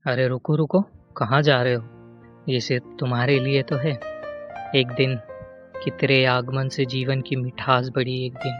अरे रुको रुको, कहाँ जा रहे हो? ये सिर्फ तुम्हारे लिए तो है। एक दिन कि तेरे आगमन से जीवन की मिठास बढ़ी, एक दिन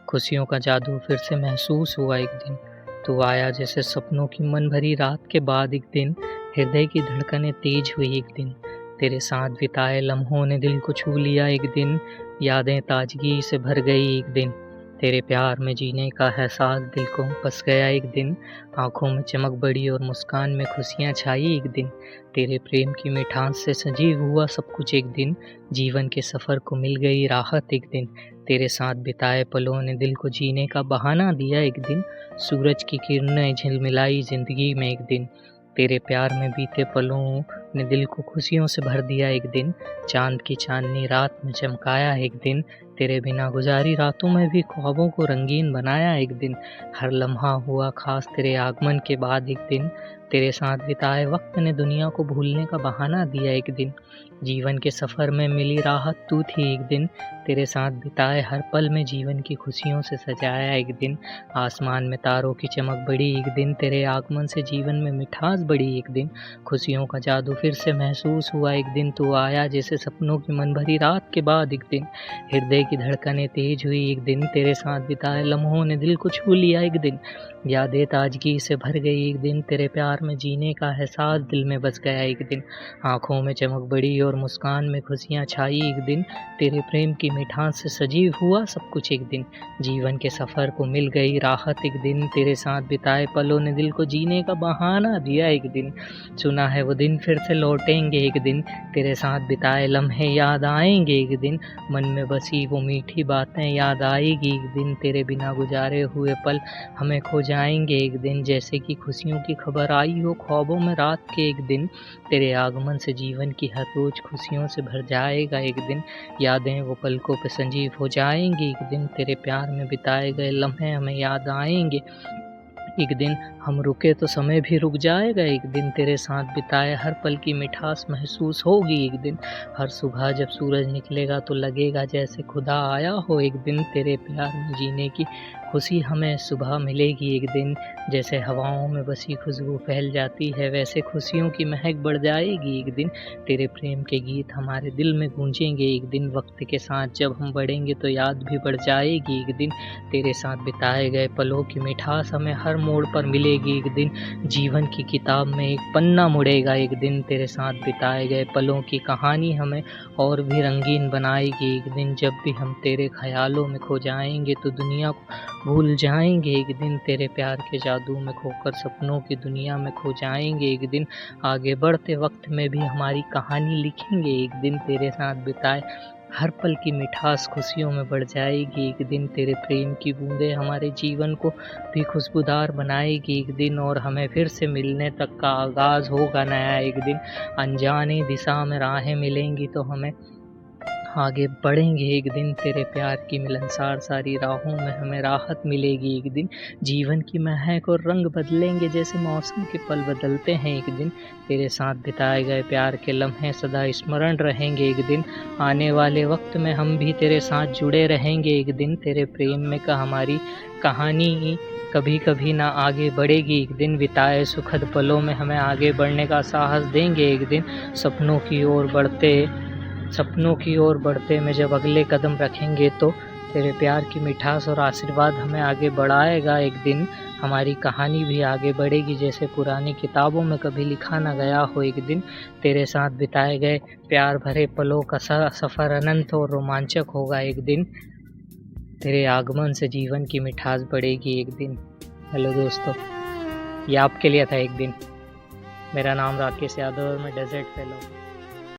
खुशियों का जादू फिर से महसूस हुआ, एक दिन तू आया जैसे सपनों की मन भरी रात के बाद, एक दिन हृदय की धड़कनें तेज हुई, एक दिन तेरे साथ बिताए लम्हों ने दिल को छू लिया, एक दिन यादें ताजगी से भर गई, एक दिन तेरे प्यार में जीने का एहसास दिल को बस गया, एक दिन आँखों में चमक बढ़ी और मुस्कान में खुशियाँ छाई, एक दिन तेरे प्रेम की मिठास से सजीव हुआ सब कुछ, एक दिन जीवन के सफ़र को मिल गई राहत, एक दिन तेरे साथ बिताए पलों ने दिल को जीने का बहाना दिया, एक दिन सूरज की किरणें झिलमिलाई ज़िंदगी में, एक दिन तेरे प्यार में बीते पलों ने दिल को खुशियों से भर दिया, एक दिन चाँद की चाँदनी रात में चमकाया, एक दिन तेरे बिना गुजारी रातों में भी ख्वाबों को रंगीन बनाया, एक दिन हर लम्हा हुआ खास तेरे आगमन के बाद, एक दिन तेरे साथ बिताए वक्त ने दुनिया को भूलने का बहाना दिया, एक दिन जीवन के सफ़र में मिली राहत तू थी, एक दिन तेरे साथ बिताए हर पल में जीवन की खुशियों से सजाया, एक दिन आसमान में तारों की चमक बढ़ी, एक दिन तेरे आगमन से जीवन में मिठास बढ़ी, एक दिन खुशियों का जादू फिर से महसूस हुआ, एक दिन तू आया जैसे सपनों की मन भरी रात के बाद, एक दिन हृदय की धड़कनें तेज हुई, एक दिन तेरे साथ बिताए लम्हों ने दिल को छू लिया, एक दिन यादें ताजगी से भर गई, एक दिन तेरे प्यार में जीने का एहसास दिल में बस गया, एक दिन आँखों में चमक बढ़ी और मुस्कान में खुशियाँ छाई, एक दिन तेरे प्रेम की मिठास से सजीव हुआ सब कुछ, एक दिन जीवन के सफ़र को मिल गई राहत, एक दिन तेरे साथ बिताए पलों ने दिल को जीने का बहाना दिया, एक दिन सुना है वो दिन फिर से लौटेंगे, एक दिन तेरे साथ बिताए लम्हे याद आएंगे, एक दिन मन में बसी वो मीठी बातें याद आएगी, एक दिन तेरे बिना गुजारे हुए पल हमें खो जाएंगे, एक दिन जैसे कि खुशियों की खबर आई हो ख्वाबों में रात के, एक दिन तेरे आगमन से जीवन की हर रोज़ खुशियों से भर जाएगा, एक दिन यादें वो पलकों पे संजीव हो जाएंगी, एक दिन तेरे प्यार में बिताए गए लम्हे हमें याद आएंगे, एक दिन हम रुके तो समय भी रुक जाएगा, एक दिन तेरे साथ बिताए हर पल की मिठास महसूस होगी, एक दिन हर सुबह जब सूरज निकलेगा तो लगेगा जैसे खुदा आया हो, एक दिन तेरे प्यार में जीने की खुशी हमें सुबह मिलेगी, एक दिन जैसे हवाओं में बसी खुशबू फैल जाती है वैसे खुशियों की महक बढ़ जाएगी, एक दिन तेरे प्रेम के गीत हमारे दिल में गूंजेंगे, एक दिन वक्त के साथ जब हम बढ़ेंगे तो याद भी बढ़ जाएगी, एक दिन तेरे साथ बिताए गए पलों की मिठास हमें हर मोड़ पर मिलेगी, एक दिन जीवन की किताब में एक पन्ना मुड़ेगा, एक दिन तेरे साथ बिताए गए पलों की कहानी हमें और भी रंगीन बनाएगी, एक दिन जब भी हम तेरे ख्यालों में खो जाएंगे तो दुनिया को भूल जाएंगे, एक दिन तेरे प्यार के जादू में खोकर सपनों की दुनिया में खो जाएंगे, एक दिन आगे बढ़ते वक्त में भी हमारी कहानी लिखेंगे, एक दिन तेरे साथ बिताए हर पल की मिठास खुशियों में बढ़ जाएगी, एक दिन तेरे प्रेम की बूंदें हमारे जीवन को भी खुशबूदार बनाएगी, एक दिन और हमें फिर से मिलने तक का आगाज़ होगा नया, एक दिन अनजाने दिशा में राहें मिलेंगी तो हमें आगे बढ़ेंगे, एक दिन तेरे प्यार की मिलनसार सारी राहों में हमें राहत मिलेगी, एक दिन जीवन की महक और रंग बदलेंगे जैसे मौसम के पल बदलते हैं, एक दिन तेरे साथ बिताए गए प्यार के लम्हे सदा स्मरण रहेंगे, एक दिन आने वाले वक्त में हम भी तेरे साथ जुड़े रहेंगे, एक दिन तेरे प्रेम में का हमारी कहानी कभी कभी ना आगे बढ़ेगी, एक दिन बिताए सुखद पलों में हमें आगे बढ़ने का साहस देंगे, एक दिन सपनों की ओर बढ़ते में जब अगले कदम रखेंगे तो तेरे प्यार की मिठास और आशीर्वाद हमें आगे बढ़ाएगा, एक दिन हमारी कहानी भी आगे बढ़ेगी जैसे पुरानी किताबों में कभी लिखा ना गया हो, एक दिन तेरे साथ बिताए गए प्यार भरे पलों का सफ़र अनंत और रोमांचक होगा, एक दिन तेरे आगमन से जीवन की मिठास बढ़ेगी, एक दिन। हेलो दोस्तों, ये आपके लिए था एक दिन। मेरा नाम राकेश यादव और मैं डेजर्ट फेलो।